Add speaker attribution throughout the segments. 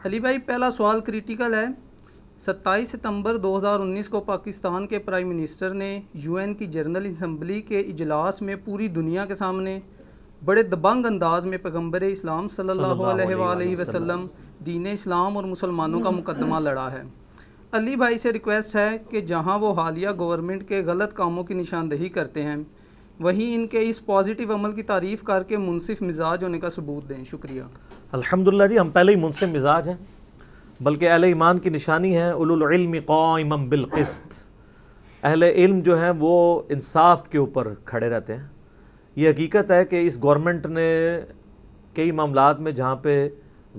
Speaker 1: علی بھائی پہلا سوال کریٹیکل ہے۔ 27 ستمبر 2019 کو پاکستان کے پرائم منسٹر نے یو این کی جنرل اسمبلی کے اجلاس میں پوری دنیا کے سامنے بڑے دبنگ انداز میں پیغمبر اسلام صلی اللہ علیہ وآلہ وسلم، دین اسلام اور مسلمانوں کا مقدمہ لڑا ہے۔ علی بھائی سے ریکویسٹ ہے کہ جہاں وہ حالیہ گورنمنٹ کے غلط کاموں کی نشاندہی کرتے ہیں، وہیں ان کے اس پازیٹیو عمل کی تعریف کر کے منصف مزاج ہونے کا ثبوت دیں۔ شکریہ۔
Speaker 2: الحمدللہ جی، ہم پہلے ہی منصف مزاج ہیں، بلکہ اہل ایمان کی نشانی ہے اولو العلم قائما بالقسط۔ اہل علم جو ہیں وہ انصاف کے اوپر کھڑے رہتے ہیں۔ یہ حقیقت ہے کہ اس گورنمنٹ نے کئی معاملات میں جہاں پہ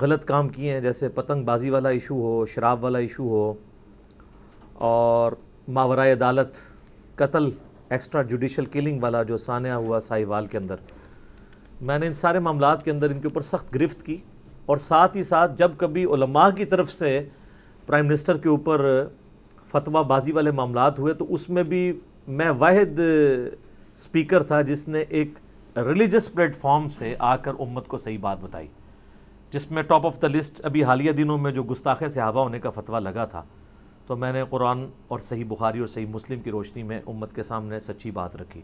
Speaker 2: غلط کام کیے ہیں، جیسے پتنگ بازی والا ایشو ہو، شراب والا ایشو ہو، اور ماورائے عدالت قتل ایکسٹرا جوڈیشل کلنگ والا جو سانحہ ہوا ساہیوال کے اندر، میں نے ان سارے معاملات کے اندر ان کے اوپر سخت گرفت کی، اور ساتھ ہی ساتھ جب کبھی علماء کی طرف سے پرائم منسٹر کے اوپر فتویٰ بازی والے معاملات ہوئے تو اس میں بھی میں واحد سپیکر تھا جس نے ایک ریلیجس پلیٹ فارم سے آ کر امت کو صحیح بات بتائی، جس میں ٹاپ آف دا لسٹ ابھی حالیہ دنوں میں جو گستاخ صحابہ ہونے کا فتویٰ لگا تھا، تو میں نے قرآن اور صحیح بخاری اور صحیح مسلم کی روشنی میں امت کے سامنے سچی بات رکھی۔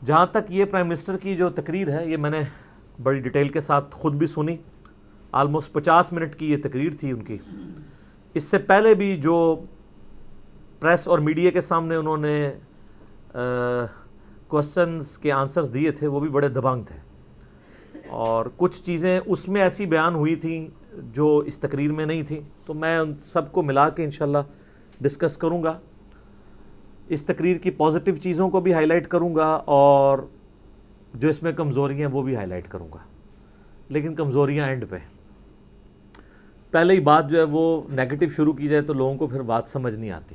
Speaker 2: جہاں تک یہ پرائم منسٹر کی جو تقریر ہے، یہ میں نے بڑی ڈیٹیل کے ساتھ خود بھی سنی، آلموسٹ 50 منٹ کی یہ تقریر تھی ان کی۔ اس سے پہلے بھی جو پریس اور میڈیا کے سامنے انہوں نے کوسچنز کے آنسرز دیے تھے وہ بھی بڑے دبنگ تھے، اور کچھ چیزیں اس میں ایسی بیان ہوئی تھیں جو اس تقریر میں نہیں تھیں، تو میں ان سب کو ملا کے انشاءاللہ ڈسکس کروں گا۔ اس تقریر کی پازیٹیو چیزوں کو بھی ہائی لائٹ کروں گا، اور جو اس میں کمزوریاں ہیں وہ بھی ہائی لائٹ کروں گا، لیکن کمزوریاں اینڈ پہ۔ پہلے ہی بات جو ہے وہ نیگیٹو شروع کی جائے تو لوگوں کو پھر بات سمجھ نہیں آتی،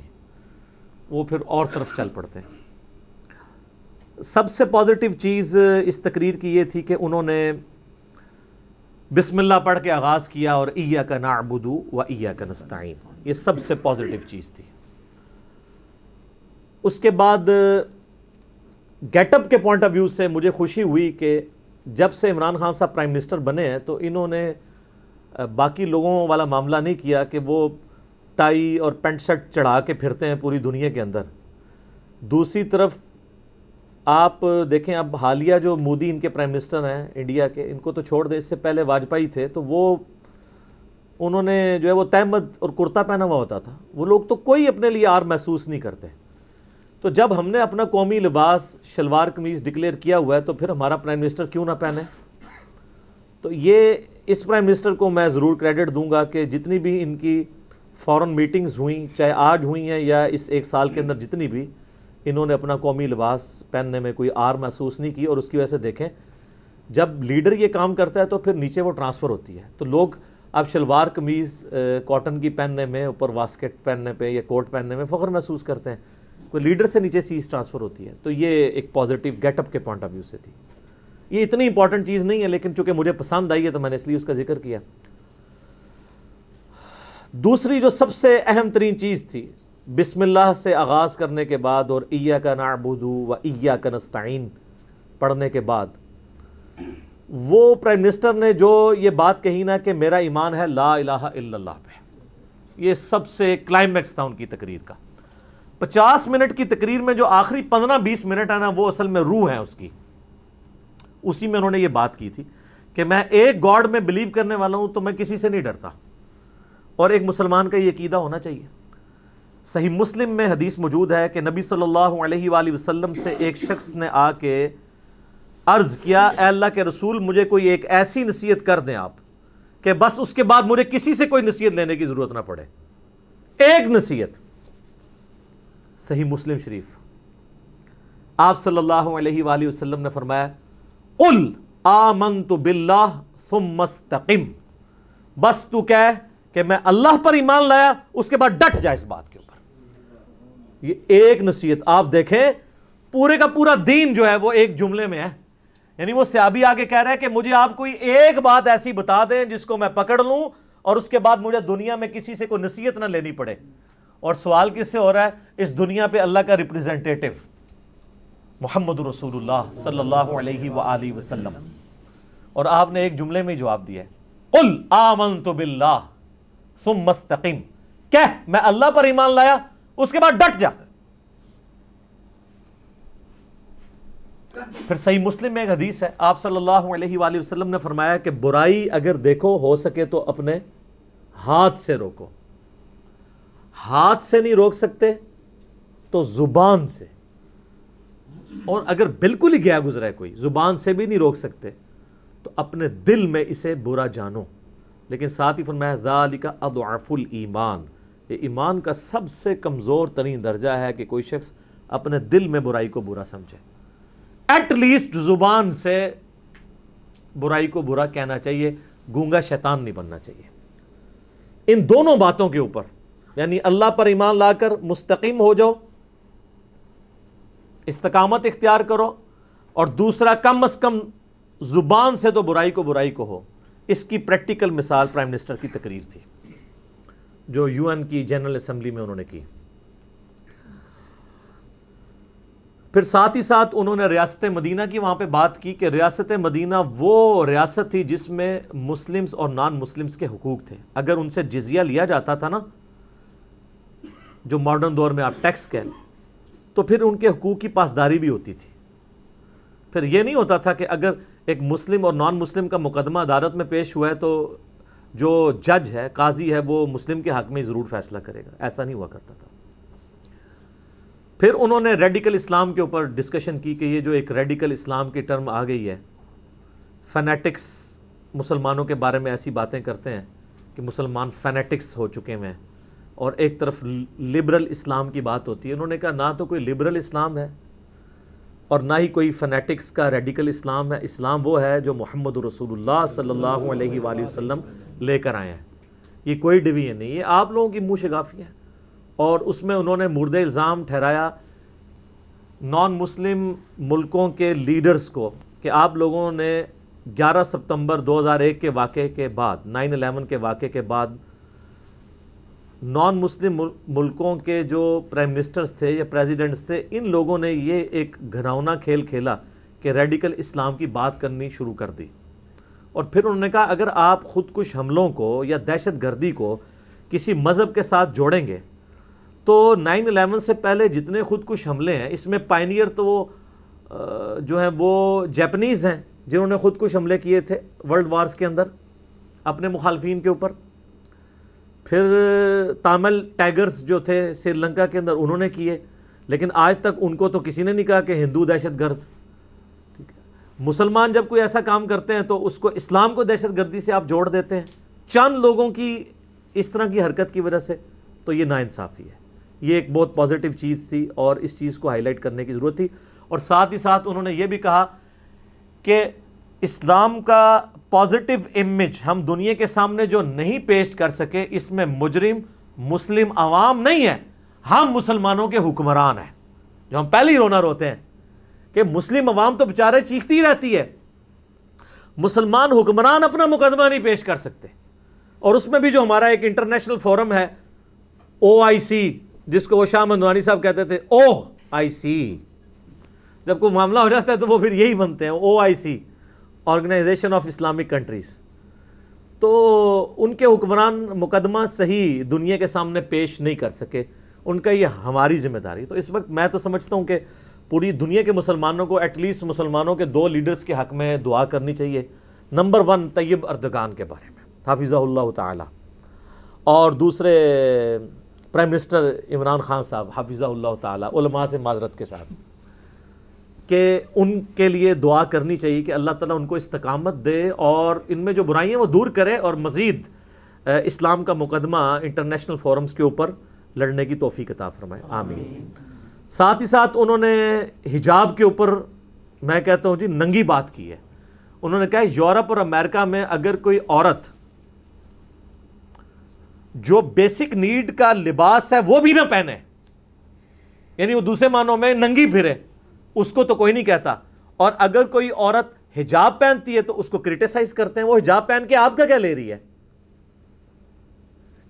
Speaker 2: وہ پھر اور طرف چل پڑتے ہیں۔ سب سے پازیٹیو چیز اس تقریر کی یہ تھی کہ انہوں نے بسم اللہ پڑھ کے آغاز کیا، اور ایاک نعبد و ایاک نستعین، یہ سب سے پازیٹیو چیز تھی۔ اس کے بعد گیٹ اپ کے پوائنٹ آف ویو سے مجھے خوشی ہوئی کہ جب سے عمران خان صاحب پرائم منسٹر بنے ہیں تو انہوں نے باقی لوگوں والا معاملہ نہیں کیا کہ وہ ٹائی اور پینٹ شرٹ چڑھا کے پھرتے ہیں پوری دنیا کے اندر۔ دوسری طرف آپ دیکھیں، اب حالیہ جو مودی ان کے پرائم منسٹر ہیں انڈیا کے، ان کو تو چھوڑ دیں، اس سے پہلے واجپئی تھے، تو انہوں نے جو ہے وہ تہمد اور کرتا پہنا ہوا ہوتا تھا، وہ لوگ تو کوئی اپنے لیے آر محسوس نہیں کرتے۔ تو جب ہم نے اپنا قومی لباس شلوار قمیض ڈکلیئر کیا ہوا ہے تو پھر ہمارا پرائم منسٹر کیوں نہ پہنے؟ تو یہ اس پرائم منسٹر کو میں ضرور کریڈٹ دوں گا کہ جتنی بھی ان کی فورن میٹنگز ہوئیں، چاہے آج ہوئی ہیں یا اس ایک سال کے اندر جتنی بھی، انہوں نے اپنا قومی لباس پہننے میں کوئی آر محسوس نہیں کی، اور اس کی وجہ سے دیکھیں جب لیڈر یہ کام کرتا ہے تو پھر نیچے وہ ٹرانسفر ہوتی ہے، تو لوگ اب شلوار قمیض کاٹن کی پہننے میں، اوپر واسکٹ پہننے پہ یا کوٹ پہننے میں فخر محسوس کرتے ہیں، کوئی لیڈر سے نیچے چیز ٹرانسفر ہوتی ہے۔ تو یہ ایک پازیٹیو گیٹ اپ کے پوائنٹ آف ویو سے تھی۔ یہ اتنی امپورٹنٹ چیز نہیں ہے، لیکن چونکہ مجھے پسند آئی ہے تو میں نے اس لیے اس کا ذکر کیا۔ دوسری جو سب سے اہم ترین چیز تھی، بسم اللہ سے آغاز کرنے کے بعد اور ایاک نعبد و ایاک نستعین پڑھنے کے بعد، وہ پرائم منسٹر نے جو یہ بات کہی نا کہ میرا ایمان ہے لا الہ الا اللہ پہ، یہ سب سے کلائمیکس تھا ان کی تقریر کا۔ 50 منٹ کی تقریر میں جو آخری 15-20 منٹ ہے نا، وہ اصل میں روح ہے اس کی، اسی میں انہوں نے یہ بات کی تھی کہ میں ایک گاڈ میں بلیو کرنے والا ہوں تو میں کسی سے نہیں ڈرتا، اور ایک مسلمان کا یہ عقیدہ ہونا چاہیے۔ صحیح مسلم میں حدیث موجود ہے کہ نبی صلی اللہ علیہ وآلہ وسلم سے ایک شخص نے آ کے عرض کیا، اے اللہ کے رسول، مجھے کوئی ایک ایسی نصیحت کر دیں آپ کہ بس اس کے بعد مجھے کسی سے کوئی نصیحت لینے کی ضرورت نہ پڑے، ایک نصیحت۔ صحیح مسلم شریف، آپ صلی اللہ علیہ وآلہ وسلم نے فرمایا، قل آمنت باللہ ثم استقم، بس تو کہہ کہ میں اللہ پر ایمان لایا، اس کے بعد ڈٹ جائے اس بات کے اوپر۔ یہ ایک نصیحت آپ دیکھیں، پورے کا پورا دین جو ہے وہ ایک جملے میں ہے، یعنی وہ صحابی آگے کہہ رہے ہیں کہ مجھے آپ کوئی ایک بات ایسی بتا دیں جس کو میں پکڑ لوں اور اس کے بعد مجھے دنیا میں کسی سے کوئی نصیحت نہ لینی پڑے۔ اور سوال کس سے ہو رہا ہے؟ اس دنیا پہ اللہ کا ریپریزنٹیٹو محمد رسول اللہ صلی اللہ علیہ وآلہ وسلم، اور آپ نے ایک جملے میں جواب دیا ہے قل آمنت باللہ ثم استقم، کہہ میں اللہ پر ایمان لایا، اس کے بعد ڈٹ جا۔ پھر صحیح مسلم میں ایک حدیث ہے، آپ صلی اللہ علیہ وآلہ وسلم نے فرمایا کہ برائی اگر دیکھو ہو سکے تو اپنے ہاتھ سے روکو، ہاتھ سے نہیں روک سکتے تو زبان سے، اور اگر بالکل ہی گیا گزرا ہے کوئی، زبان سے بھی نہیں روک سکتے تو اپنے دل میں اسے برا جانو۔ لیکن ساتھ ہی فرمایا ذالک اضعف الایمان، یہ ایمان کا سب سے کمزور ترین درجہ ہے کہ کوئی شخص اپنے دل میں برائی کو برا سمجھے۔ ایٹ لیسٹ زبان سے برائی کو برا کہنا چاہیے، گونگا شیطان نہیں بننا چاہیے۔ ان دونوں باتوں کے اوپر، یعنی اللہ پر ایمان لا کر مستقیم ہو جاؤ، استقامت اختیار کرو، اور دوسرا کم از کم زبان سے تو برائی کو ہو۔ اس کی پریکٹیکل مثال پرائم منسٹر کی تقریر تھی جو یو این کی جنرل اسمبلی میں انہوں نے کی۔ پھر ساتھ ہی ساتھ انہوں نے ریاست مدینہ کی وہاں پہ بات کی کہ ریاست مدینہ وہ ریاست تھی جس میں مسلمز اور نان مسلمز کے حقوق تھے۔ اگر ان سے جزیہ لیا جاتا تھا نا، جو ماڈرن دور میں آپ ٹیکس کہہ لیں، تو پھر ان کے حقوق کی پاسداری بھی ہوتی تھی۔ پھر یہ نہیں ہوتا تھا کہ اگر ایک مسلم اور نان مسلم کا مقدمہ عدالت میں پیش ہوا ہے تو جو جج ہے، قاضی ہے، وہ مسلم کے حق میں ضرور فیصلہ کرے گا، ایسا نہیں ہوا کرتا تھا۔ پھر انہوں نے ریڈیکل اسلام کے اوپر ڈسکشن کی کہ یہ جو ایک ریڈیکل اسلام کی ٹرم آ گئی ہے، فینیٹکس مسلمانوں کے بارے میں ایسی باتیں کرتے ہیں کہ مسلمان فینیٹکس ہو چکے ہیں، اور ایک طرف لبرل اسلام کی بات ہوتی ہے۔ انہوں نے کہا نہ تو کوئی لبرل اسلام ہے اور نہ ہی کوئی فنیٹکس کا ریڈیکل اسلام ہے، اسلام وہ ہے جو محمد رسول اللہ صلی اللہ علیہ وآلہ وسلم لے کر آئے ہیں۔ یہ کوئی ڈویژن نہیں، یہ آپ لوگوں کی منہ شگافی ہے۔ اور اس میں انہوں نے مورد الزام ٹھہرایا نان مسلم ملکوں کے لیڈرز کو کہ آپ لوگوں نے 11 ستمبر 2001 کے واقعے کے بعد، 9/11 کے واقعے کے بعد، نان مسلم ملکوں کے جو پرائم منسٹرز تھے یا پریزیڈنٹس تھے، ان لوگوں نے یہ ایک گھناؤنا کھیل کھیلا کہ ریڈیکل اسلام کی بات کرنی شروع کر دی۔ اور پھر انہوں نے کہا اگر آپ خودکش حملوں کو یا دہشت گردی کو کسی مذہب کے ساتھ جوڑیں گے تو 9/11 سے پہلے جتنے خودکش حملے ہیں اس میں پائنیئر تو وہ جو ہیں وہ جیپنیز ہیں جنہوں نے خودکش حملے کیے تھے ورلڈ وارز کے اندر اپنے مخالفین کے اوپر۔ پھر تامل ٹائگرز جو تھے سری لنکا کے اندر انہوں نے کیے، لیکن آج تک ان کو تو کسی نے نہیں کہا کہ ہندو دہشت گرد۔ مسلمان جب کوئی ایسا کام کرتے ہیں تو اس کو اسلام کو دہشت گردی سے آپ جوڑ دیتے ہیں چند لوگوں کی اس طرح کی حرکت کی وجہ سے، تو یہ ناانصافی ہے۔ یہ ایک بہت پازیٹیو چیز تھی اور اس چیز کو ہائی لائٹ کرنے کی ضرورت تھی۔ اور ساتھ ہی ساتھ انہوں نے یہ بھی کہا کہ اسلام کا پازیٹیو امیج ہم دنیا کے سامنے جو نہیں پیش کر سکے، اس میں مجرم مسلم عوام نہیں ہے، ہم مسلمانوں کے حکمران ہیں، جو ہم پہلے ہی رونا روتے ہیں کہ مسلم عوام تو بیچارے چیختی رہتی ہے، مسلمان حکمران اپنا مقدمہ نہیں پیش کر سکتے۔ اور اس میں بھی جو ہمارا ایک انٹرنیشنل فورم ہے OIC، جس کو وہ شاہ مندوانی صاحب کہتے تھے OIC، جب کوئی معاملہ ہو جاتا ہے تو وہ پھر یہی بنتے ہیں OIC، organisation of Islamic countries. تو ان کے حکمران مقدمہ صحیح دنیا کے سامنے پیش نہیں کر سکے، ان کا یہ ہماری ذمہ داری۔ تو اس وقت میں تو سمجھتا ہوں کہ پوری دنیا کے مسلمانوں کو ایٹ لیسٹ مسلمانوں کے 2 لیڈرز کے حق میں دعا کرنی چاہیے۔ نمبر 1 طیب اردگان کے بارے میں، حافظہ اللہ تعالی، اور دوسرے پرائم منسٹر عمران خان صاحب حافظہ اللہ تعالی، علماء سے معذرت کے ساتھ، کہ ان کے لیے دعا کرنی چاہیے کہ اللہ تعالیٰ ان کو استقامت دے اور ان میں جو برائیاں وہ دور کرے اور مزید اسلام کا مقدمہ انٹرنیشنل فورمز کے اوپر لڑنے کی توفیق عطا فرمائے، آمین۔ ساتھ ہی ساتھ انہوں نے حجاب کے اوپر میں کہتا ہوں جی ننگی بات کی ہے۔ انہوں نے کہا یورپ اور امریکہ میں اگر کوئی عورت جو بیسک نیڈ کا لباس ہے وہ بھی نہ پہنے، یعنی وہ دوسرے معنوں میں ننگی پھرے، اس کو تو کوئی نہیں کہتا، اور اگر کوئی عورت حجاب پہنتی ہے تو اس کو کرٹیسائز کرتے ہیں، وہ حجاب پہن کے آپ کا کیا لے رہی ہے؟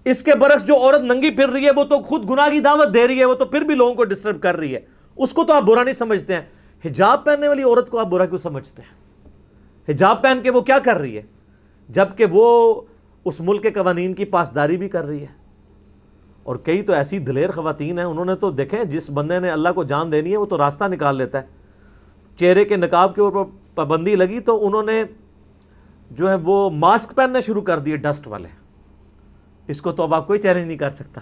Speaker 2: اس کے برعکس جو عورت ننگی پھر رہی ہے وہ تو خود گناہ کی دعوت دے رہی ہے، وہ تو پھر بھی لوگوں کو ڈسٹرب کر رہی ہے، اس کو تو آپ برا نہیں سمجھتے ہیں۔ حجاب پہننے والی عورت کو آپ برا کیوں سمجھتے ہیں؟ حجاب پہن کے وہ کیا کر رہی ہے؟ جبکہ وہ اس ملک کے قوانین کی پاسداری بھی کر رہی ہے. اور کئی تو ایسی دلیر خواتین ہیں, انہوں نے تو دیکھیں جس بندے نے اللہ کو جان دینی ہے وہ تو راستہ نکال لیتا ہے. چہرے کے نقاب کے اوپر پابندی لگی تو انہوں نے جو ہے وہ ماسک پہننے شروع کر دیے ڈسٹ والے. اس کو تو اب آپ کوئی چیلنج نہیں کر سکتا,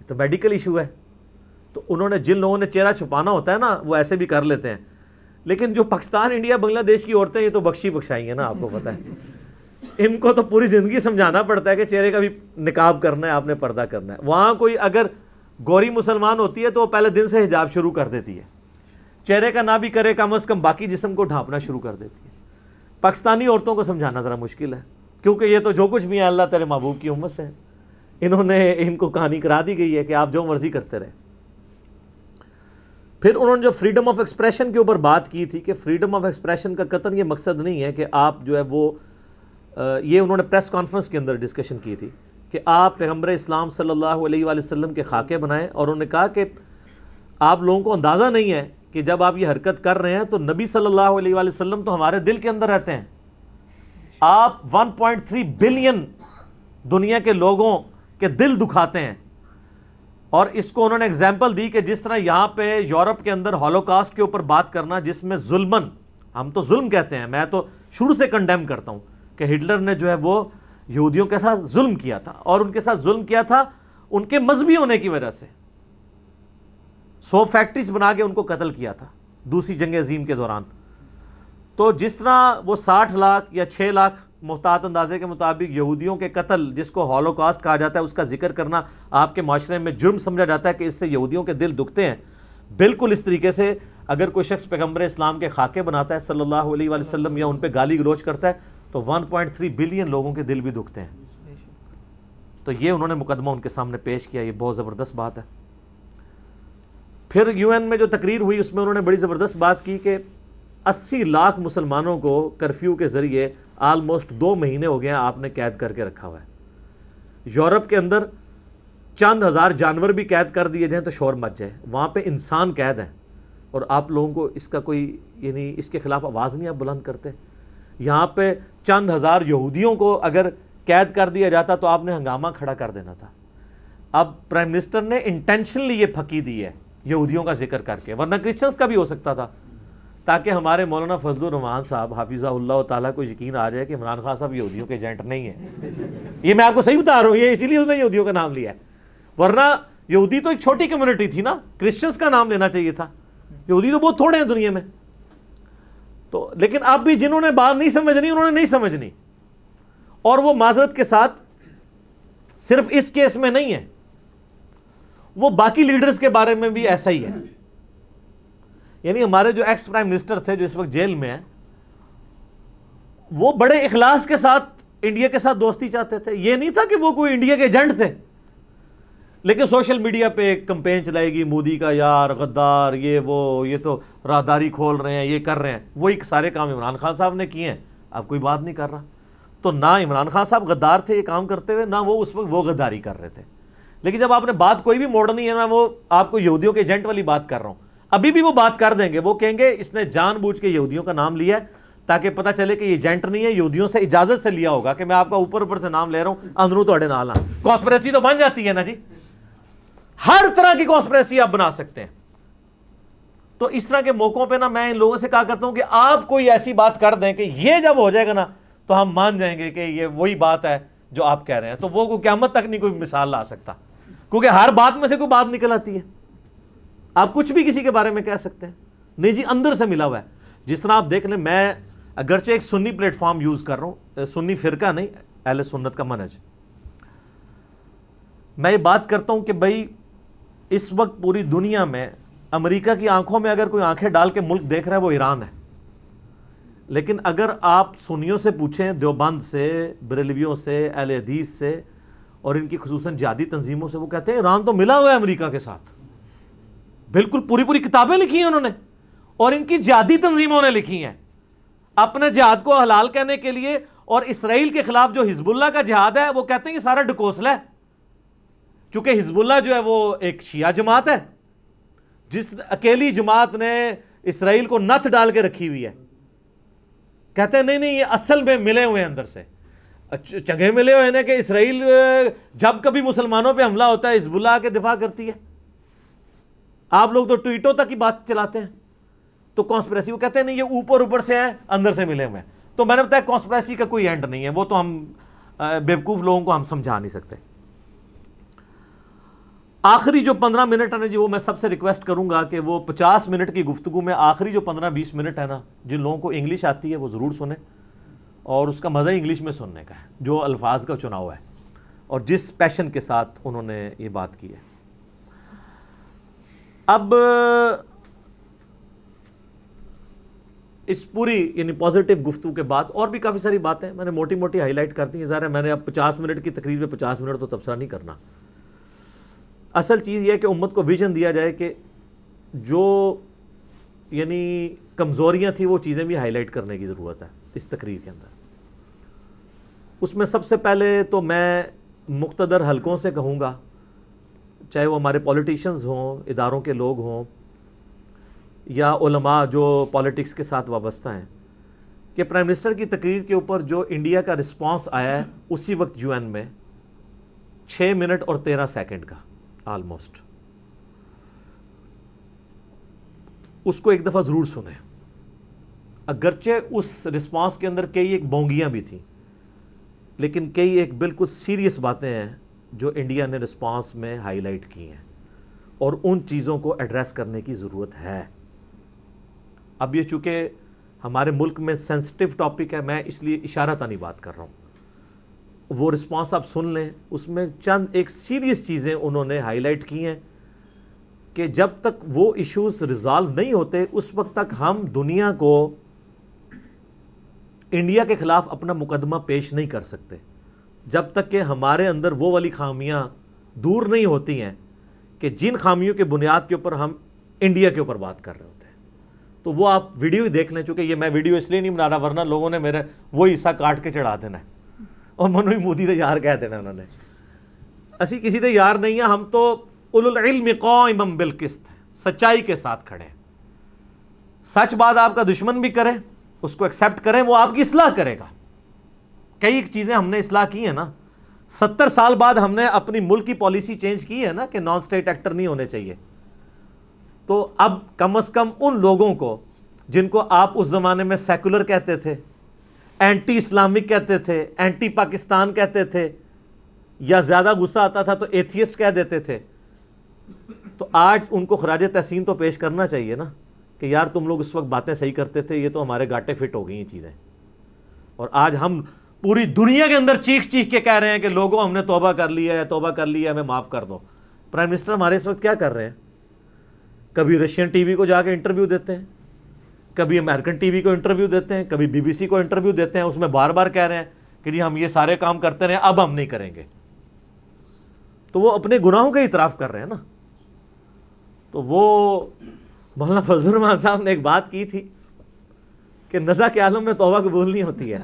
Speaker 2: یہ تو میڈیکل ایشو ہے. تو انہوں نے, جن لوگوں نے چہرہ چھپانا ہوتا ہے نا وہ ایسے بھی کر لیتے ہیں. لیکن جو پاکستان, انڈیا, بنگلہ دیش کی عورتیں یہ تو بخشی بخشائی ہیں نا, آپ کو پتہ ہے. ان کو تو پوری زندگی سمجھانا پڑتا ہے کہ چہرے کا بھی نقاب کرنا ہے, آپ نے پردہ کرنا ہے. وہاں کوئی اگر گوری مسلمان ہوتی ہے تو وہ پہلے دن سے حجاب شروع کر دیتی ہے, چہرے کا نہ بھی کرے کم از کم باقی جسم کو ڈھانپنا شروع کر دیتی ہے. پاکستانی عورتوں کو سمجھانا ذرا مشکل ہے, کیونکہ یہ تو جو کچھ بھی ہے اللہ تیرے محبوب کی امت سے ہے. انہوں نے, ان کو کہانی کرا دی گئی ہے کہ آپ جو مرضی کرتے رہے. پھر انہوں نے جو فریڈم آف ایکسپریشن کے اوپر بات کی تھی کہ فریڈم آف ایکسپریشن کا قطعاً یہ مقصد نہیں ہے کہ آپ جو ہے وہ, یہ انہوں نے پریس کانفرنس کے اندر ڈسکشن کی تھی کہ آپ پیغمبر اسلام صلی اللہ علیہ وآلہ وسلم کے خاکے بنائیں. اور انہوں نے کہا کہ آپ لوگوں کو اندازہ نہیں ہے کہ جب آپ یہ حرکت کر رہے ہیں تو نبی صلی اللہ علیہ وآلہ وسلم تو ہمارے دل کے اندر رہتے ہیں. آپ 1.3 بلین دنیا کے لوگوں کے دل دکھاتے ہیں. اور اس کو انہوں نے اگزامپل دی کہ جس طرح یہاں پہ یورپ کے اندر ہولوکاسٹ کے اوپر بات کرنا, جس میں ظلمن, ہم تو ظلم کہتے ہیں, میں تو شروع سے کنڈیم کرتا ہوں کہ ہٹلر نے جو ہے وہ یہودیوں کے ساتھ ظلم کیا تھا, اور ان کے ساتھ ظلم کیا تھا ان کے مذہبی ہونے کی وجہ سے. 100 فیکٹریز بنا کے ان کو قتل کیا تھا دوسری جنگ عظیم کے دوران. تو جس طرح وہ 60 لاکھ یا 6 لاکھ محتاط اندازے کے مطابق یہودیوں کے قتل, جس کو ہولوکاسٹ کہا جاتا ہے, اس کا ذکر کرنا آپ کے معاشرے میں جرم سمجھا جاتا ہے کہ اس سے یہودیوں کے دل دکھتے ہیں. بالکل اس طریقے سے اگر کوئی شخص پیغمبر اسلام کے خاکے بناتا ہے صلی اللہ علیہ وآلہ وسلم یا ان پہ گالی گلوچ کرتا ہے تو 1.3 بلین لوگوں کے دل بھی دکھتے ہیں. تو یہ انہوں نے مقدمہ ان کے سامنے پیش کیا, یہ بہت زبردست بات ہے. پھر یو این میں جو تقریر ہوئی اس میں انہوں نے بڑی زبردست بات کی کہ 80 لاکھ مسلمانوں کو کرفیو کے ذریعے آلموسٹ 2 مہینے ہو گئے ہیں آپ نے قید کر کے رکھا ہوا ہے. یورپ کے اندر چند ہزار جانور بھی قید کر دیے جائیں تو شور مچ جائے, وہاں پہ انسان قید ہیں, اور آپ لوگوں کو اس کا کوئی, یعنی اس کے خلاف آواز نہیں آپ بلند کرتے. یہاں پہ چند ہزار یہودیوں کو اگر قید کر دیا جاتا تو آپ نے ہنگامہ کھڑا کر دینا تھا. اب پرائم منسٹر نے انٹینشنلی یہ پھکی دی ہے یہودیوں کا ذکر کر کے, ورنہ کرسچنس کا بھی ہو سکتا تھا, تاکہ ہمارے مولانا فضل الرحمان صاحب حافظہ اللہ تعالیٰ کو یقین آ جائے کہ عمران خان صاحب یہودیوں کے ایجنٹ نہیں ہیں. یہ میں آپ کو صحیح بتا رہا ہوں, یہ اسی لیے اس نے یہودیوں کا نام لیا ہے, ورنہ یہودی تو ایک چھوٹی کمیونٹی تھی نا, کرسچنس کا نام لینا چاہیے تھا. یہودی تو بہت تھوڑے ہیں دنیا میں. تو لیکن اب بھی جنہوں نے بات نہیں سمجھنی انہوں نے نہیں سمجھنی, اور وہ معذرت کے ساتھ صرف اس کیس میں نہیں ہے, وہ باقی لیڈرز کے بارے میں بھی ایسا ہی ہے. یعنی ہمارے جو ایکس پرائم منسٹر تھے جو اس وقت جیل میں ہیں, وہ بڑے اخلاص کے ساتھ انڈیا کے ساتھ دوستی چاہتے تھے. یہ نہیں تھا کہ وہ کوئی انڈیا کے ایجنٹ تھے, لیکن سوشل میڈیا پہ ایک کمپین چلائے گی مودی کا یار غدار, یہ تو راہداری کھول رہے ہیں, یہ کر رہے ہیں. وہی سارے کام عمران خان صاحب نے کیے ہیں, اب کوئی بات نہیں کر رہا. تو نہ عمران خان صاحب غدار تھے یہ کام کرتے ہوئے, نہ وہ اس وقت وہ غداری کر رہے تھے. لیکن جب آپ نے بات کوئی بھی موڑنی ہے, میں وہ آپ کو یہودیوں کے ایجنٹ والی بات کر رہا ہوں, ابھی بھی وہ بات کر دیں گے. وہ کہیں گے اس نے جان بوجھ کے یہودیوں کا نام لیا ہے تاکہ پتہ چلے کہ یہ ایجنٹ نہیں ہے, یہودیوں سے اجازت سے لیا ہوگا کہ میں آپ کا اوپر سے نام لے رہا ہوں, اندروں توڑے نال ہاں. کانسپریسی تو بن جاتی ہے نا جی, ہر طرح کی کانسپریسی آپ بنا سکتے ہیں. تو اس طرح کے موقعوں پہ نا میں ان لوگوں سے کہا کرتا ہوں کہ آپ کوئی ایسی بات کر دیں کہ یہ جب ہو جائے گا نا تو ہم مان جائیں گے کہ یہ وہی بات ہے جو آپ کہہ رہے ہیں. تو وہ قیامت تک نہیں کوئی مثال لا سکتا, کیونکہ ہر بات میں سے کوئی بات نکل آتی ہے. آپ کچھ بھی کسی کے بارے میں کہہ سکتے ہیں, نہیں جی اندر سے ملا ہوا ہے. جس طرح آپ دیکھ لیں, میں اگرچہ ایک سنی پلیٹ فارم یوز کر رہا ہوں, سنی فرقہ نہیں, اہل سنت کا منہج, میں یہ بات کرتا ہوں کہ بھائی اس وقت پوری دنیا میں امریکہ کی آنکھوں میں اگر کوئی آنکھیں ڈال کے ملک دیکھ رہا ہے وہ ایران ہے. لیکن اگر آپ سنیوں سے پوچھیں, دیوبند سے, بریلویوں سے, اہل حدیث سے, اور ان کی خصوصاً جہادی تنظیموں سے, وہ کہتے ہیں ایران تو ملا ہوا ہے امریکہ کے ساتھ. بالکل پوری کتابیں لکھی ہیں انہوں نے, اور ان کی جہادی تنظیموں نے لکھی ہیں اپنے جہاد کو حلال کہنے کے لیے. اور اسرائیل کے خلاف جو حزب اللہ کا جہاد ہے وہ کہتے ہیں کہ سارا ڈکوسلا ہے, چونکہ حزب اللہ جو ہے وہ ایک شیعہ جماعت ہے, جس اکیلی جماعت نے اسرائیل کو نتھ ڈال کے رکھی ہوئی ہے. کہتے ہیں نہیں یہ اصل میں ملے ہوئے ہیں اندر سے. چنگے ملے ہوئے ہیں کہ اسرائیل جب کبھی مسلمانوں پہ حملہ ہوتا ہے حزب اللہ کے دفاع کرتی ہے. آپ لوگ تو ٹویٹوں تک کی بات چلاتے ہیں. تو کانسپریسی وہ کہتے ہیں نہیں یہ اوپر سے ہیں اندر سے ملے ہوئے ہیں. تو میں نے بتایا کانسپریسی کا کوئی اینڈ نہیں ہے, وہ تو ہم بیوقوف لوگوں کو ہم سمجھا نہیں سکتے. آخری جو 15 منٹ ہے نا جی, وہ میں سب سے ریکویسٹ کروں گا کہ وہ 50 منٹ کی گفتگو میں آخری جو 15-20 منٹ ہے نا, جن لوگوں کو انگلش آتی ہے وہ ضرور سنیں, اور اس کا مزہ انگلش میں سننے کا ہے, جو الفاظ کا چناؤ ہے اور جس پیشن کے ساتھ انہوں نے یہ بات کی ہے. اب اس پوری یعنی پازیٹیو گفتگو کے بعد اور بھی کافی ساری باتیں میں نے موٹی موٹی ہائی لائٹ کر دی ہیں. ظاہر ہے میں نے اب 50 منٹ کی تقریر میں 50 منٹ تو تبصرہ نہیں کرنا. اصل چیز یہ ہے کہ امت کو ویژن دیا جائے کہ جو یعنی کمزوریاں تھیں وہ چیزیں بھی ہائی لائٹ کرنے کی ضرورت ہے اس تقریر کے اندر. اس میں سب سے پہلے تو میں مقتدر حلقوں سے کہوں گا, چاہے وہ ہمارے پولیٹیشنز ہوں, اداروں کے لوگ ہوں, یا علماء جو پالیٹکس کے ساتھ وابستہ ہیں, کہ پرائم منسٹر کی تقریر کے اوپر جو انڈیا کا رسپانس آیا ہے اسی وقت یو این میں 6 منٹ اور 13 سیکنڈ کا آلموسٹ, اس کو ایک دفعہ ضرور سنیں. اگرچہ اس رسپانس کے اندر کئی ایک بونگیاں بھی تھیں, لیکن کئی ایک بالکل سیریس باتیں ہیں جو انڈیا نے رسپانس میں ہائی لائٹ کی ہیں, اور ان چیزوں کو ایڈریس کرنے کی ضرورت ہے. اب یہ چونکہ ہمارے ملک میں سینسٹیو ٹاپک ہے, میں اس لیے اشارہ تانی بات کر رہا ہوں. وہ رسپانس آپ سن لیں, اس میں چند ایک سیریس چیزیں انہوں نے ہائی لائٹ کی ہیں کہ جب تک وہ ایشوز ریزالو نہیں ہوتے اس وقت تک ہم دنیا کو انڈیا کے خلاف اپنا مقدمہ پیش نہیں کر سکتے, جب تک کہ ہمارے اندر وہ والی خامیاں دور نہیں ہوتی ہیں کہ جن خامیوں کے بنیاد کے اوپر ہم انڈیا کے اوپر بات کر رہے ہوتے ہیں. تو وہ آپ ویڈیو ہی دیکھ لیں, چونکہ یہ میں ویڈیو اس لیے نہیں بنا رہا ورنہ لوگوں نے میرے وہ حصہ کاٹ کے چڑھا دینا ہے اور منوی مودی تے یار کہہ دینا انہوں نے. اسی کسی تے یار نہیں ہیں, ہم تو اولو العلم قائما بالقسط, سچائی کے ساتھ کھڑے ہیں. سچ بات آپ کا دشمن بھی کرے اس کو ایکسیپٹ کریں, وہ آپ کی اصلاح کرے گا. کئی چیزیں ہم نے اصلاح کی ہیں نا, 70 سال بعد ہم نے اپنی ملک کی پالیسی چینج کی ہے نا کہ نان اسٹیٹ ایکٹر نہیں ہونے چاہیے. تو اب کم از کم ان لوگوں کو جن کو آپ اس زمانے میں سیکولر کہتے تھے, اینٹی اسلامک کہتے تھے, اینٹی پاکستان کہتے تھے, یا زیادہ غصہ آتا تھا تو ایتھیسٹ کہہ دیتے تھے, تو آج ان کو خراج تحسین تو پیش کرنا چاہیے نا کہ یار تم لوگ اس وقت باتیں صحیح کرتے تھے, یہ تو ہمارے گاٹے فٹ ہو گئی ہیں چیزیں. اور آج ہم پوری دنیا کے اندر چیخ چیخ کے کہہ رہے ہیں کہ لوگوں ہم نے توبہ کر لیا ہے, توبہ کر لیا ہے, ہمیں معاف کر دو. پرائم منسٹر ہمارے اس وقت کیا کر رہے ہیں, کبھی رشین ٹی وی کو جا کے انٹرویو دیتے ہیں, کبھی امریکن ٹی وی کو انٹرویو دیتے ہیں, کبھی بی بی سی کو انٹرویو دیتے ہیں, اس میں بار بار کہہ رہے ہیں کہ جی ہم یہ سارے کام کرتے رہے, اب ہم نہیں کریں گے. تو وہ اپنے گناہوں کا اعتراف کر رہے ہیں نا. تو وہ مولانا فضل الرحمان صاحب نے ایک بات کی تھی کہ نزا کے عالم میں توبہ قبول نہیں ہوتی ہے.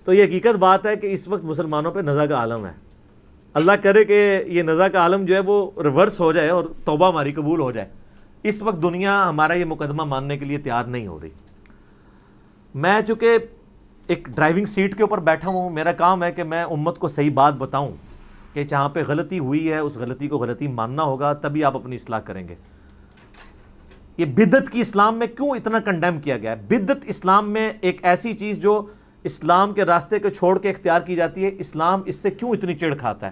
Speaker 2: تو یہ حقیقت بات ہے کہ اس وقت مسلمانوں پہ نزا کا عالم ہے. اللہ کرے کہ یہ نزا کا عالم جو ہے وہ ریورس ہو جائے اور توبہ ہماری قبول ہو جائے. اس وقت دنیا ہمارا یہ مقدمہ ماننے کے لیے تیار نہیں ہو رہی. میں چونکہ ایک ڈرائیونگ سیٹ کے اوپر بیٹھا ہوں, میرا کام ہے کہ میں امت کو صحیح بات بتاؤں کہ جہاں پہ غلطی ہوئی ہے اس غلطی کو غلطی ماننا ہوگا, تبھی آپ اپنی اصلاح کریں گے. یہ بدعت کی اسلام میں کیوں اتنا کنڈیم کیا گیا ہے؟ بدعت اسلام میں ایک ایسی چیز جو اسلام کے راستے کو چھوڑ کے اختیار کی جاتی ہے, اسلام اس سے کیوں اتنی چڑ کھاتا ہے؟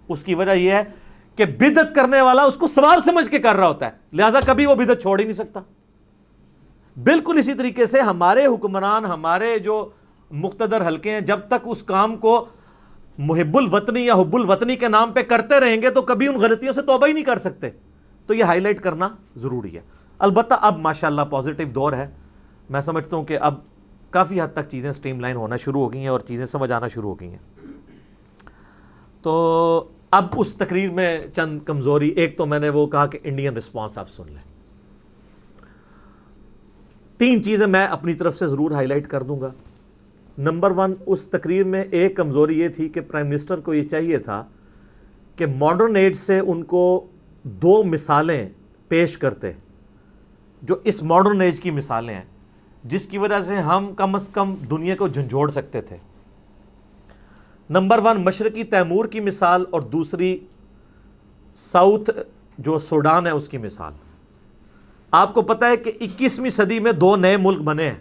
Speaker 2: اس کی وجہ یہ ہے کہ بدعت کرنے والا اس کو ثواب سمجھ کے کر رہا ہوتا ہے, لہذا کبھی وہ بدعت چھوڑ ہی نہیں سکتا. بالکل اسی طریقے سے ہمارے حکمران, ہمارے جو مقتدر حلقے ہیں, جب تک اس کام کو محب الوطنی یا حب الوطنی کے نام پہ کرتے رہیں گے تو کبھی ان غلطیوں سے توبہ ہی نہیں کر سکتے. تو یہ ہائی لائٹ کرنا ضروری ہے. البتہ اب ماشاءاللہ پازیٹیو دور ہے, میں سمجھتا ہوں کہ اب کافی حد تک چیزیں سٹریم لائن ہونا شروع ہو گئی ہیں اور چیزیں سمجھ آنا شروع ہو گئی ہیں. تو اب اس تقریر میں چند کمزوری, ایک تو میں نے وہ کہا کہ انڈین رسپانس آپ سن لیں. 3 چیزیں میں اپنی طرف سے ضرور ہائی لائٹ کر دوں گا. نمبر 1, اس تقریر میں ایک کمزوری یہ تھی کہ پرائم منسٹر کو یہ چاہیے تھا کہ ماڈرن ایج سے ان کو 2 مثالیں پیش کرتے جو اس ماڈرن ایج کی مثالیں ہیں, جس کی وجہ سے ہم کم از کم دنیا کو جھنجھوڑ سکتے تھے. نمبر 1 مشرقی تیمور کی مثال، اور دوسری ساؤتھ جو سوڈان ہے اس کی مثال۔ آپ کو پتا ہے کہ 21ویں صدی میں 2 نئے ملک بنے ہیں،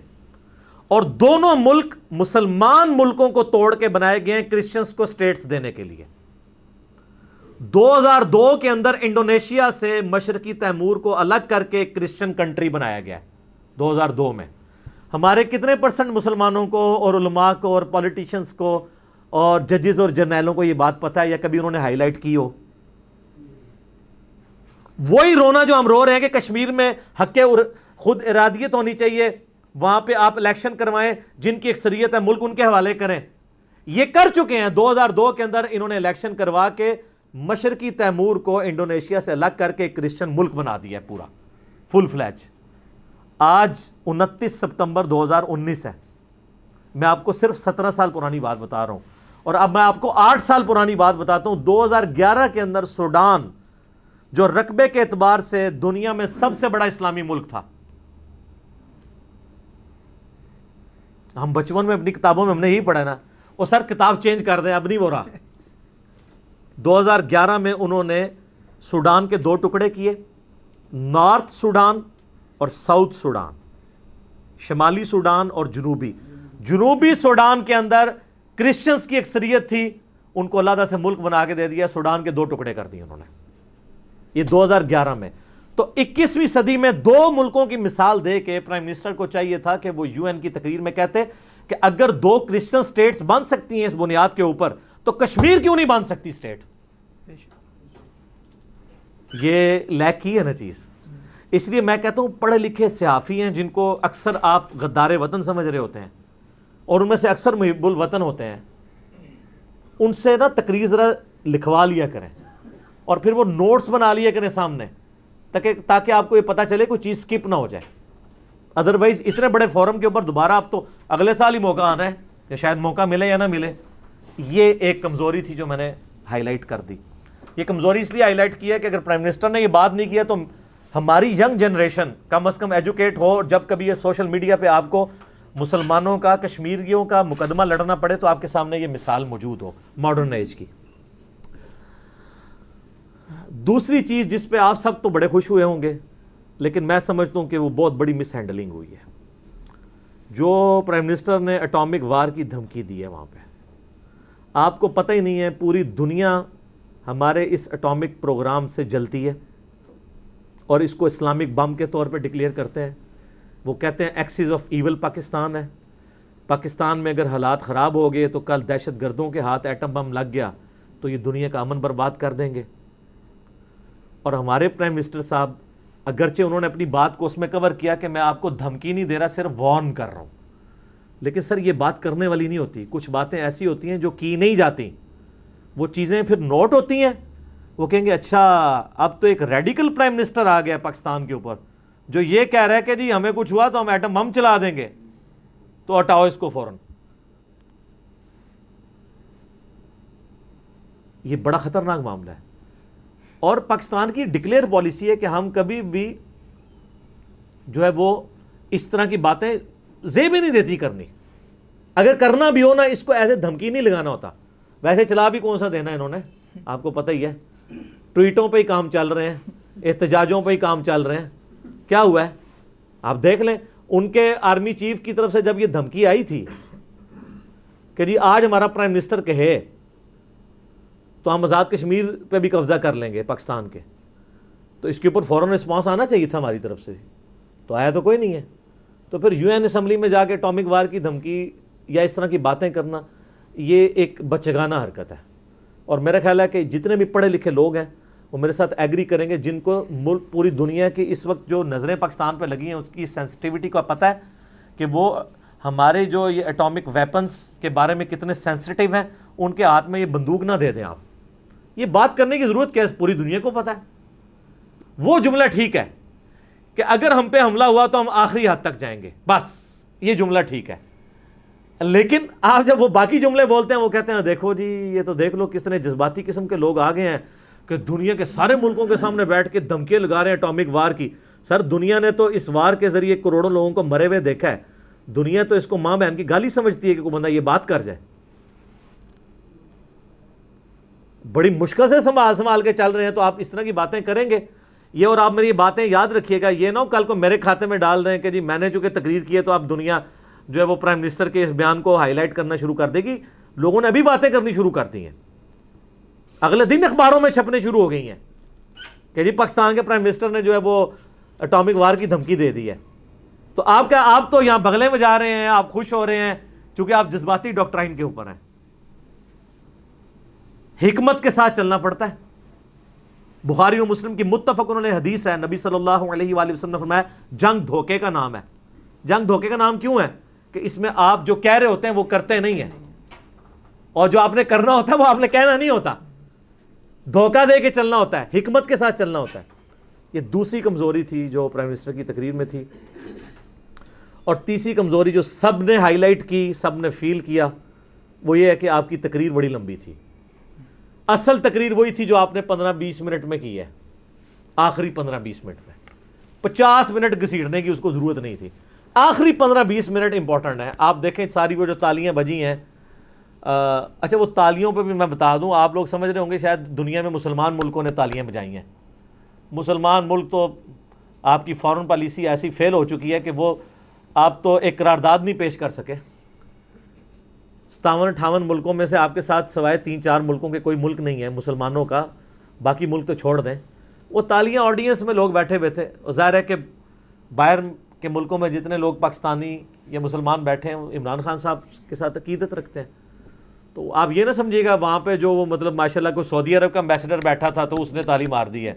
Speaker 2: اور دونوں ملک مسلمان ملکوں کو توڑ کے بنائے گئے ہیں کرسچنز کو سٹیٹس دینے کے لیے۔ 2002 کے اندر انڈونیشیا سے مشرقی تیمور کو الگ کر کے کرسچن کنٹری بنایا گیا ہے 2002 میں۔ ہمارے کتنے % مسلمانوں کو اور علماء کو اور پولیٹیشنز کو اور ججز اور جرنیلوں کو یہ بات پتہ ہے، یا کبھی انہوں نے ہائی لائٹ کی ہو؟ وہی رونا جو ہم رو رہے ہیں کہ کشمیر میں حق خود ارادیت ہونی چاہیے، وہاں پہ آپ الیکشن کروائیں، جن کی اکثریت ہے ملک ان کے حوالے کریں، یہ کر چکے ہیں۔ 2002 کے اندر انہوں نے الیکشن کروا کے مشرقی تیمور کو انڈونیشیا سے الگ کر کے کرسچن ملک بنا دیا ہے پورا فل فلیج۔ آج 29 ستمبر 2019 ہے، میں آپ کو صرف 17 سال پرانی بات بتا رہا ہوں، اور اب میں آپ کو 8 سال پرانی بات بتاتا ہوں۔ 2011 کے اندر سوڈان جو رقبے کے اعتبار سے دنیا میں سب سے بڑا اسلامی ملک تھا، ہم بچپن میں اپنی کتابوں میں ہم نے یہی پڑھا نا، وہ سر کتاب چینج کر دیں اب نہیں ہو رہا۔ 2011 میں انہوں نے سوڈان کے 2 ٹکڑے کیے، نارتھ سوڈان اور ساؤتھ سوڈان، شمالی سوڈان اور جنوبی سوڈان کے اندر کرسچنز کی اکثریت تھی، ان کو علیحدہ سے ملک بنا کے دے دیا، سوڈان کے 2 ٹکڑے کر دیے انہوں نے، یہ 2011 میں۔ تو 21ویں صدی میں 2 ملکوں کی مثال دے کے پرائم منسٹر کو چاہیے تھا کہ وہ UN کی تقریر میں کہتے کہ اگر 2 کرسچن سٹیٹس بن سکتی ہیں اس بنیاد کے اوپر تو کشمیر کیوں نہیں بن سکتی سٹیٹ؟ یہ لیک کی ہے نا چیز۔ اس لیے میں کہتا ہوں پڑھے لکھے صحافی ہیں جن کو اکثر آپ غدار وطن سمجھ رہے ہوتے ہیں، اور ان میں سے اکثر محب الوطن ہوتے ہیں، ان سے نا تقریر ذرا لکھوا لیا کریں اور پھر وہ نوٹس بنا لیا کریں سامنے، تاکہ آپ کو یہ پتا چلے کوئی چیز سکپ نہ ہو جائے۔ ادروائز اتنے بڑے فورم کے اوپر دوبارہ آپ تو اگلے سال ہی موقع آنا ہے، یا شاید موقع ملے یا نہ ملے۔ یہ ایک کمزوری تھی جو میں نے ہائی لائٹ کر دی۔ یہ کمزوری اس لیے ہائی لائٹ کی ہے کہ اگر پرائم منسٹر نے یہ بات نہیں کیا تو ہماری ینگ جنریشن کم از کم ایجوکیٹ ہو، اور جب کبھی یہ سوشل میڈیا پہ آپ کو مسلمانوں کا، کشمیریوں کا مقدمہ لڑنا پڑے تو آپ کے سامنے یہ مثال موجود ہو ماڈرن ایج کی۔ دوسری چیز جس پہ آپ سب تو بڑے خوش ہوئے ہوں گے، لیکن میں سمجھتا ہوں کہ وہ بہت بڑی مس ہینڈلنگ ہوئی ہے، جو پرائم منسٹر نے اٹامک وار کی دھمکی دی ہے وہاں پہ۔ آپ کو پتہ ہی نہیں ہے پوری دنیا ہمارے اس اٹامک پروگرام سے جلتی ہے، اور اس کو اسلامک بم کے طور پہ ڈکلیئر کرتے ہیں۔ وہ کہتے ہیں ایکسس آف ایول پاکستان ہے، پاکستان میں اگر حالات خراب ہو گئے تو کل دہشت گردوں کے ہاتھ ایٹم بم لگ گیا تو یہ دنیا کا امن برباد کر دیں گے۔ اور ہمارے پرائم منسٹر صاحب اگرچہ انہوں نے اپنی بات کو اس میں کور کیا کہ میں آپ کو دھمکی نہیں دے رہا، صرف وارن کر رہا ہوں، لیکن سر یہ بات کرنے والی نہیں ہوتی۔ کچھ باتیں ایسی ہوتی ہیں جو کی نہیں جاتی، وہ چیزیں پھر نوٹ ہوتی ہیں۔ وہ کہیں گے اچھا اب تو ایک ریڈیکل پرائم منسٹر آ گیا پاکستان کے اوپر جو یہ کہہ رہا ہے کہ جی ہمیں کچھ ہوا تو ہم ایٹم بم چلا دیں گے، تو ہٹاؤ اس کو فوراً۔ یہ بڑا خطرناک معاملہ ہے، اور پاکستان کی ڈکلیئر پالیسی ہے کہ ہم کبھی بھی جو ہے وہ اس طرح کی باتیں زیب ہی نہیں دیتی کرنی۔ اگر کرنا بھی ہو نا اس کو ایسے دھمکی نہیں لگانا ہوتا۔ ویسے چلا بھی کون سا دینا انہوں نے، آپ کو پتہ ہی ہے، ٹویٹوں پہ ہی کام چل رہے ہیں، احتجاجوں پہ ہی کام چل رہے ہیں۔ کیا ہوا ہے آپ دیکھ لیں، ان کے آرمی چیف کی طرف سے جب یہ دھمکی آئی تھی کہ جی آج ہمارا پرائم منسٹر کہے تو ہم آزاد کشمیر پہ بھی قبضہ کر لیں گے پاکستان کے، تو اس کے اوپر فوراً رسپانس آنا چاہیے تھا ہماری طرف سے، تو آیا تو کوئی نہیں ہے۔ تو پھر UN اسمبلی میں جا کے اٹامک وار کی دھمکی یا اس طرح کی باتیں کرنا یہ ایک بچگانہ حرکت ہے، اور میرا خیال ہے کہ جتنے بھی پڑھے لکھے لوگ ہیں وہ میرے ساتھ ایگری کریں گے، جن کو ملک پوری دنیا کی اس وقت جو نظریں پاکستان پہ لگی ہیں اس کی سینسٹیوٹی کا پتہ ہے کہ وہ ہمارے جو یہ اٹامک ویپنز کے بارے میں کتنے سینسٹیو ہیں، ان کے ہاتھ میں یہ بندوق نہ دے دیں آپ۔ یہ بات کرنے کی ضرورت کیا ہے، پوری دنیا کو پتہ ہے۔ وہ جملہ ٹھیک ہے کہ اگر ہم پہ حملہ ہوا تو ہم آخری حد تک جائیں گے، بس یہ جملہ ٹھیک ہے، لیکن آپ جب وہ باقی جملے بولتے ہیں وہ کہتے ہیں دیکھو جی یہ تو دیکھ لو کس طرح جذباتی قسم کے لوگ آگے ہیں کہ دنیا کے سارے ملکوں کے سامنے بیٹھ کے دھمکیاں لگا رہے ہیں اٹامک وار کی۔ سر دنیا نے تو اس وار کے ذریعے کروڑوں لوگوں کو مرے ہوئے دیکھا ہے، دنیا تو اس کو ماں بہن کی گالی سمجھتی ہے کہ کوئی بندہ یہ بات کر جائے۔ بڑی مشکل سے سنبھال کے چل رہے ہیں، تو آپ اس طرح کی باتیں کریں گے یہ، اور آپ میری یہ باتیں یاد رکھیے گا، یہ نہ ہو کل کو میرے کھاتے میں ڈال دیں کہ جی میں نے چونکہ تقریر کی ہے تو آپ دنیا جو ہے وہ پرائم منسٹر کے اس بیان کو ہائی لائٹ کرنا شروع کر دے گی. لوگوں نے ابھی باتیں کرنی شروع کر دی ہیں، اگلے دن اخباروں میں چھپنے شروع ہو گئی ہیں کہ جی پاکستان کے پرائم منسٹر نے جو ہے وہ اٹامک وار کی دھمکی دے دی ہے. تو آپ کیا، آپ تو یہاں بغلیں بجا رہے ہیں، آپ خوش ہو رہے ہیں چونکہ آپ جذباتی ڈاکٹرائن کے اوپر ہیں. حکمت کے ساتھ چلنا پڑتا ہے. بخاری و مسلم کی متفق علیہ حدیث ہے، نبی صلی اللہ علیہ وآلہ وسلم نے فرمایا جنگ دھوکے کا نام ہے. جنگ دھوکے کا نام کیوں ہے؟ کہ اس میں آپ جو کہہ رہے ہوتے ہیں وہ کرتے نہیں ہیں، اور جو آپ نے کرنا ہوتا ہے وہ آپ نے کہنا نہیں ہوتا، دھوکہ دے کے چلنا ہوتا ہے، حکمت کے ساتھ چلنا ہوتا ہے. یہ دوسری کمزوری تھی جو پرائم منسٹر کی تقریر میں تھی. اور تیسری کمزوری جو سب نے ہائی لائٹ کی، سب نے فیل کیا، وہ یہ ہے کہ آپ کی تقریر بڑی لمبی تھی. اصل تقریر وہی تھی جو آپ نے 15-20 منٹ میں کی ہے، آخری 15-20 منٹ میں. 50 منٹ گھسیڑنے کی اس کو ضرورت نہیں تھی، آخری 15-20 منٹ امپورٹنٹ ہے. آپ دیکھیں ساری وہ جو تالیاں بجی ہیں، اچھا وہ تالیوں پہ بھی میں بتا دوں، آپ لوگ سمجھ رہے ہوں گے شاید دنیا میں مسلمان ملکوں نے تالیاں بجائی ہیں. مسلمان ملک تو آپ کی فارن پالیسی ایسی فیل ہو چکی ہے کہ وہ آپ تو ایک قرارداد نہیں پیش کر سکے. 57-58 ملکوں میں سے آپ کے ساتھ سوائے 3-4 ملکوں کے کوئی ملک نہیں ہے مسلمانوں کا، باقی ملک تو چھوڑ دیں. وہ تالیاں آڈینس میں لوگ بیٹھے ہوئے تھے، اور ظاہر ہے کہ باہر کے ملکوں میں جتنے لوگ پاکستانی یا مسلمان بیٹھے ہیں عمران خان صاحب کے ساتھ عقیدت رکھتے ہیں. تو آپ یہ نہ سمجھیے گا وہاں پہ جو وہ مطلب ماشاءاللہ کوئی سعودی عرب کا امبیسڈر بیٹھا تھا تو اس نے تالی مار دی ہے،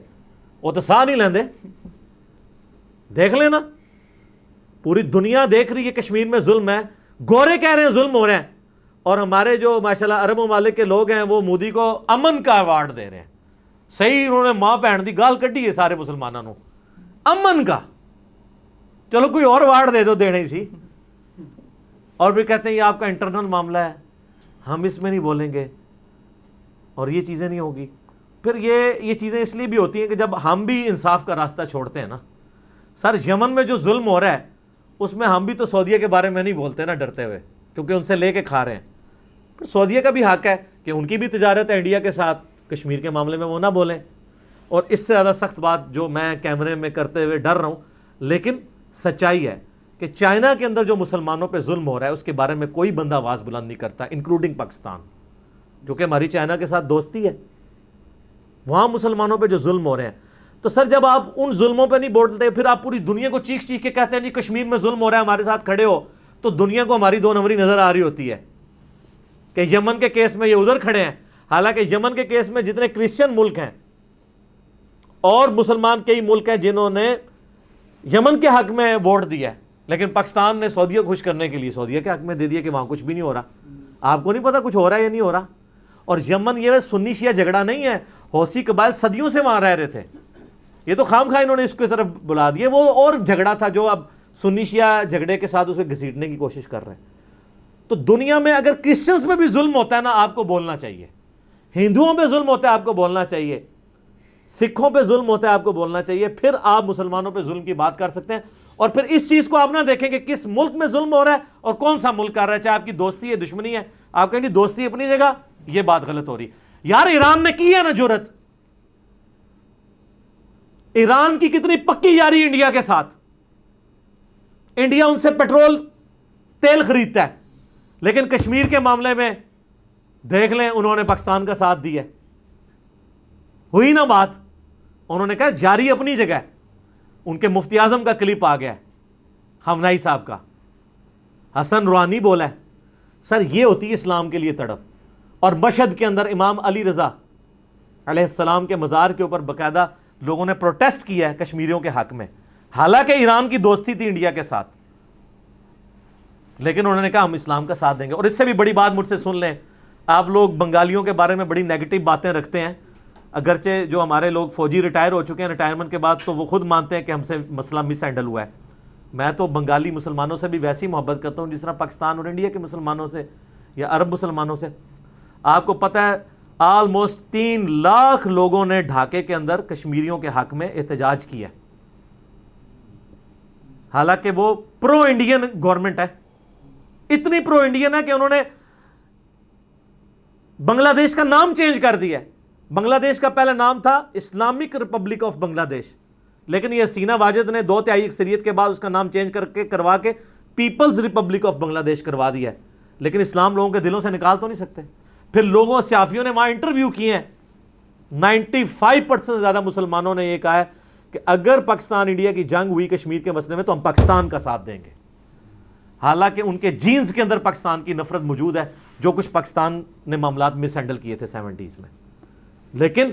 Speaker 2: وہ تو ساہ نہیں لیندے. دیکھ لینا، پوری دنیا دیکھ رہی ہے کشمیر میں ظلم ہے، گورے کہہ رہے ہیں ظلم ہو رہے ہیں، اور ہمارے جو ماشاءاللہ عرب ممالک کے لوگ ہیں وہ مودی کو امن کا ایوارڈ دے رہے ہیں. صحیح انہوں نے ماں بہن دی گال کڈی ہے سارے مسلمانوں، امن کا. چلو کوئی اور ایوارڈ دے دو، دینے ہی سی. اور بھی کہتے ہیں یہ آپ کا انٹرنل معاملہ ہے، ہم اس میں نہیں بولیں گے، اور یہ چیزیں نہیں ہوگی. پھر یہ چیزیں اس لیے بھی ہوتی ہیں کہ جب ہم بھی انصاف کا راستہ چھوڑتے ہیں نا. سر یمن میں جو ظلم ہو رہا ہے اس میں ہم بھی تو سعودیہ کے بارے میں نہیں بولتے نا ڈرتے ہوئے، کیونکہ ان سے لے کے کھا رہے ہیں. پھر سعودیہ کا بھی حق ہے کہ ان کی بھی تجارت ہے انڈیا کے ساتھ، کشمیر کے معاملے میں وہ نہ بولیں. اور اس سے زیادہ سخت بات جو میں کیمرے میں کرتے ہوئے ڈر رہا ہوں، لیکن سچائی ہے کہ چائنا کے اندر جو مسلمانوں پہ ظلم ہو رہا ہے اس کے بارے میں کوئی بندہ آواز بلند نہیں کرتا، انکلوڈنگ پاکستان، جو کہ ہماری چائنا کے ساتھ دوستی ہے. وہاں مسلمانوں پہ جو ظلم ہو رہے ہیں، تو سر جب آپ ان ظلموں پہ نہیں بولتے، پھر آپ پوری دنیا کو چیخ چیخ کے کہتے ہیں جی کشمیر میں ظلم ہو رہا ہے ہمارے ساتھ کھڑے ہو، تو دنیا کو ہماری 2 نمبری نظر آ رہی ہوتی ہے کہ یمن کے کیس میں یہ ادھر کھڑے ہیں. حالانکہ یمن کے کیس میں جتنے کرسچن ملک ہیں اور مسلمان کئی ملک ہیں جنہوں نے یمن کے حق میں ووٹ دیا ہے، لیکن پاکستان نے سعودیہ کو خوش کرنے کے لیے سعودیہ کے حق میں دے دیا کہ وہاں کچھ بھی نہیں ہو رہا. آپ کو نہیں پتا کچھ ہو رہا ہے یا نہیں ہو رہا. اور یمن یہ سنی شیعہ جھگڑا نہیں ہے، حوثی قبائل صدیوں سے وہاں رہ رہے تھے، یہ تو خام خواہ انہوں نے اس کی طرف بلا دیا. وہ اور جھگڑا تھا جو اب سنی شیعہ جھگڑے کے ساتھ اس کو گھسیٹنے کی کوشش کر رہے ہیں. تو دنیا میں اگر کرسچنز میں بھی ظلم ہوتا ہے نا، آپ کو بولنا چاہیے. ہندوؤں پہ ظلم ہوتا ہے آپ کو بولنا چاہیے، سکھوں پہ ظلم ہوتا ہے آپ کو بولنا چاہیے. پھر آپ مسلمانوں پہ ظلم کی بات کر سکتے ہیں. اور پھر اس چیز کو آپ نہ دیکھیں کہ کس ملک میں ظلم ہو رہا ہے اور کون سا ملک کر رہا ہے، چاہے آپ کی دوستی ہے دشمنی ہے. آپ کہیں گے دوستی اپنی جگہ، یہ بات غلط ہو رہی. یار ایران نے کی ہے نا جرت، ایران کی کتنی پکی یاری انڈیا کے ساتھ. انڈیا ان سے پیٹرول تیل خریدتا ہے، لیکن کشمیر کے معاملے میں دیکھ لیں انہوں نے پاکستان کا ساتھ دیا. ہوئی نا بات. انہوں نے کہا جاری اپنی جگہ ہے. ان کے مفتی اعظم کا کلپ آ گیا ہے، خامنہئی صاحب کا، حسن روحانی بولا ہے. سر یہ ہوتی ہے اسلام کے لیے تڑپ. اور مشہد کے اندر امام علی رضا علیہ السلام کے مزار کے اوپر باقاعدہ لوگوں نے پروٹیسٹ کیا ہے کشمیریوں کے حق میں، حالانکہ ایران کی دوستی تھی انڈیا کے ساتھ، لیکن انہوں نے کہا ہم اسلام کا ساتھ دیں گے. اور اس سے بھی بڑی بات مجھ سے سن لیں، آپ لوگ بنگالیوں کے بارے میں بڑی نیگیٹو باتیں رکھتے ہیں، اگرچہ جو ہمارے لوگ فوجی ریٹائر ہو چکے ہیں ریٹائرمنٹ کے بعد، تو وہ خود مانتے ہیں کہ ہم سے مسئلہ مس ہینڈل ہوا ہے. میں تو بنگالی مسلمانوں سے بھی ویسی محبت کرتا ہوں جس طرح پاکستان اور انڈیا کے مسلمانوں سے یا عرب مسلمانوں سے. آپ کو پتہ ہے آلموسٹ 3 لاکھ لوگوں نے ڈھاکے کے اندر کشمیریوں کے حق میں احتجاج کیا، حالانکہ وہ پرو انڈین گورنمنٹ ہے. اتنی پرو انڈین ہے کہ انہوں نے بنگلہ دیش کا نام چینج کر دیا ہے. بنگلہ دیش کا پہلا نام تھا اسلامک ریپبلک آف بنگلہ دیش، لیکن یہ حسینہ واجد نے 2/3 اکثریت کے بعد اس کا نام چینج کروا کے پیپلز ریپبلک آف بنگلہ دیش کروا دیا ہے، لیکن اسلام لوگوں کے دلوں سے نکال تو نہیں سکتے۔ پھر لوگوں صحافیوں نے وہاں انٹرویو کیے ہیں، 95% سے زیادہ مسلمانوں نے یہ کہا ہے کہ اگر پاکستان انڈیا کی جنگ ہوئی کشمیر کے مسئلے میں تو ہم پاکستان کا ساتھ دیں گے، حالانکہ ان کے جینز کے اندر پاکستان کی نفرت موجود ہے، جو کچھ پاکستان نے معاملات مس ہینڈل کیے تھے 70s میں۔ لیکن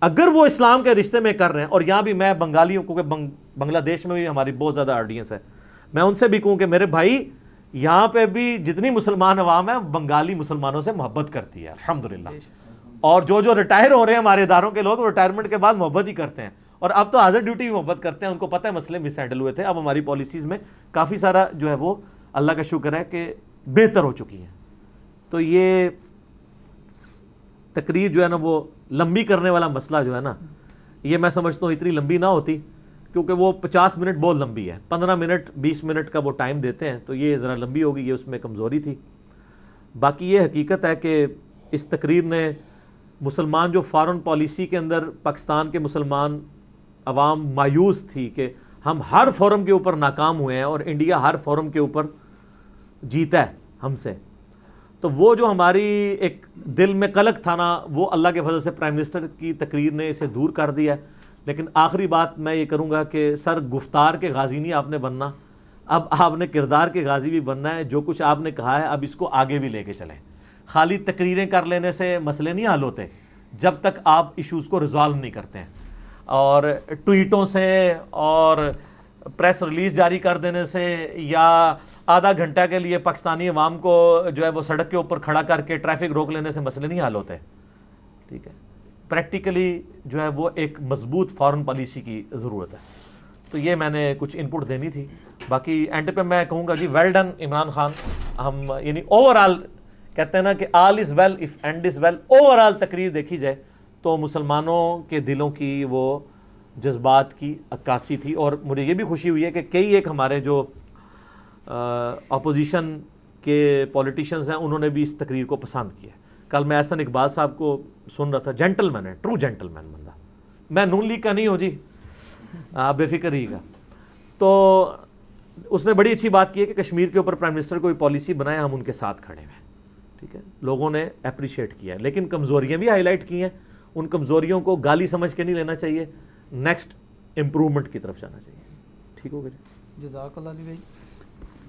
Speaker 2: اگر وہ اسلام کے رشتے میں کر رہے ہیں، اور یہاں بھی میں بنگالیوں کو، کہ بنگلہ دیش میں بھی ہماری بہت زیادہ آڈینس ہے، میں ان سے بھی کہوں کہ میرے بھائی یہاں پہ بھی جتنی مسلمان عوام ہے بنگالی مسلمانوں سے محبت کرتی ہے الحمدللہ، اور جو ریٹائر ہو رہے ہیں ہمارے اداروں کے لوگ، وہ ریٹائرمنٹ کے بعد محبت ہی کرتے ہیں، اور اب تو حاضر ڈیوٹی بھی محبت کرتے ہیں، ان کو پتہ ہے مسئلے مس ہینڈل ہوئے تھے، اب ہماری پالیسیز میں کافی سارا جو ہے وہ اللہ کا شکر ہے کہ بہتر ہو چکی ہیں۔ تو یہ تقریر جو ہے نا وہ لمبی کرنے والا مسئلہ جو ہے نا، یہ میں سمجھتا ہوں اتنی لمبی نہ ہوتی، کیونکہ وہ 50 منٹ بہت لمبی ہے، 15 منٹ 20 منٹ کا وہ ٹائم دیتے ہیں، تو یہ ذرا لمبی ہوگی، یہ اس میں کمزوری تھی۔ باقی یہ حقیقت ہے کہ اس تقریر نے مسلمان جو فارن پالیسی کے اندر پاکستان کے مسلمان عوام مایوس تھی کہ ہم ہر فورم کے اوپر ناکام ہوئے ہیں اور انڈیا ہر فورم کے اوپر جیتا ہے ہم سے، تو وہ جو ہماری ایک دل میں قلق تھا نا، وہ اللہ کے فضل سے پرائم منسٹر کی تقریر نے اسے دور کر دیا ہے۔ لیکن آخری بات میں یہ کروں گا کہ سر گفتار کے غازی نہیں آپ نے بننا، اب آپ نے کردار کے غازی بھی بننا ہے۔ جو کچھ آپ نے کہا ہے اب اس کو آگے بھی لے کے چلیں، خالی تقریریں کر لینے سے مسئلے نہیں حل ہوتے جب تک آپ ایشوز کو ریزالو نہیں کرتے ہیں، اور ٹویٹوں سے اور پریس ریلیز جاری کر دینے سے یا آدھا گھنٹہ کے لیے پاکستانی عوام کو جو ہے وہ سڑک کے اوپر کھڑا کر کے ٹریفک روک لینے سے مسئلے نہیں حل ہوتے، ٹھیک ہے۔ پریکٹیکلی جو ہے وہ ایک مضبوط فارن پالیسی کی ضرورت ہے۔ تو یہ میں نے کچھ ان پٹ دینی تھی۔ باقی اینڈ پہ میں کہوں گا جی ویل ڈن عمران خان، ہم یعنی اوور آل کہتے ہیں نا کہ all is well if end is well, overall تقریر دیکھی جائے تو مسلمانوں کے دلوں کی وہ جذبات کی عکاسی تھی، اور مجھے یہ بھی خوشی ہوئی ہے کہ کئی ایک ہمارے جو اپوزیشن کے پولیٹیشینز ہیں انہوں نے بھی اس تقریر کو پسند کیا۔ کل میں احسن اقبال صاحب کو سن رہا تھا، جینٹل مین ہے، ٹرو جینٹل مین بندہ، میں نون لیگ کا نہیں ہوں جی، آپ بے فکر رہیے گا۔ تو اس نے بڑی اچھی بات کی ہے کہ کشمیر کے اوپر پرائم منسٹر کوئی پالیسی بنائے، ہم ان کے ساتھ کھڑے ہیں، ٹھیک ہے۔ لوگوں نے اپریشیٹ کیا ہے، لیکن کمزوریاں بھی ہائی لائٹ کی ہیں، ان کمزوریوں کو گالی سمجھ کے نہیں لینا چاہیے، نیکسٹ امپرومنٹ کی طرف جانا چاہیے۔ ٹھیک ہوگا جی،
Speaker 1: جزاک اللہ علی بھائی۔